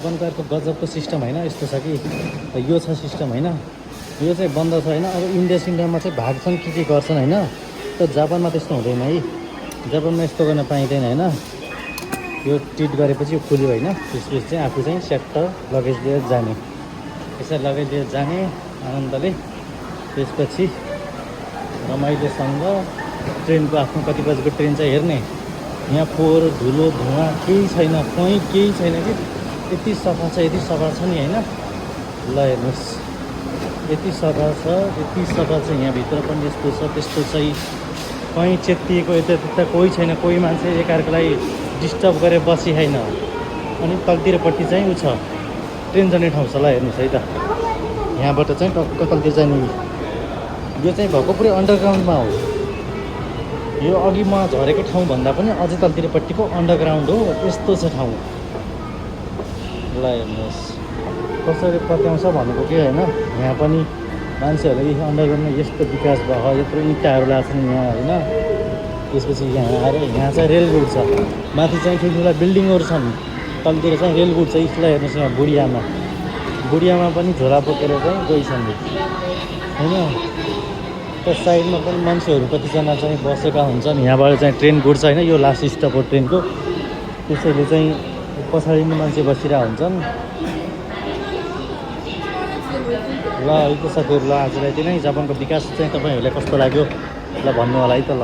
जापानको अर्को गजबको सिस्टम होइन यस्तो छ कि यो छ सिस्टम होइन, यो चाहिँ बन्द छ होइन। अब इन्डियामा चाहिँ भाग्छन् के गर्छन् होइन, तर जापानमा त्यस्तो हुँदैन है। जापानमा यस्तो गर्न पाइँदैन होइन। यो टिट गरेपछि यो खुल्यो होइन, त्यसपछि चाहिँ आफू चाहिँ स्याट्ट लगेज लिएर जाने, यसरी लगेज लिएर जाने आनन्दले। त्यसपछि रमाइलोसँग ट्रेनको आफ्नो कति बजीको ट्रेन चाहिँ हेर्ने। यहाँ फोहोर धुलो धुवा केही छैन, कहीँ केही छैन कि यति सफा छ, यति सफा छ नि होइन। ल हेर्नुहोस् यति सफा छ, यति सफा छ। यहाँभित्र पनि यस्तो छ त्यस्तो चाहिँ कहीँ चेतिएको यता कोही छैन, कोही मान्छे एकअर्कालाई डिस्टर्ब गरेर बसी छैन। अनि तलतिरपट्टि चाहिँ उ छ ट्रेन जाने ठाउँ छ। ल हेर्नुहोस् है त, यहाँबाट चाहिँ टक्क तलतिर जाने। यो चाहिँ भएको पुरै अन्डरग्राउन्डमा हो। यो अघि म झरेको ठाउँ भन्दा पनि अझै तलतिरपट्टिको अन्डरग्राउन्ड हो। यस्तो छ ठाउँ। ल हेर्नुहोस् कसरी पत्याउँछ भनेको के होइन। यहाँ पनि मान्छेहरूले अन्डरग्राउन्डमा यस्तो विकास भयो, यत्रो इँटाहरू लाग्छन् यहाँ होइन। त्यसपछि यहाँ आएर यहाँ चाहिँ रेल रोड छ, माथि चाहिँ ठुल्ठुला बिल्डिङहरू छन्, तलतिर चाहिँ रेल रोड छ। यसलाई हेर्नुहोस् यहाँ बुढियामा पनि झोला बोकेर चाहिँ गइछन् होइन। त्यो साइडमा पनि मान्छेहरू कतिजना चाहिँ बसेका हुन्छन्। यहाँबाट चाहिँ ट्रेन गुड्छ होइन, यो लास्ट स्टप हो ट्रेनको। त्यसैले चाहिँ पछाडि पनि मान्छे बसिरहेको हुन्छन्। ल है त साथीहरू, ल आजलाई यति नै। जापानको विकास चाहिँ तपाईँहरूलाई कस्तो लाग्यो ल भन्नु होला है त। ल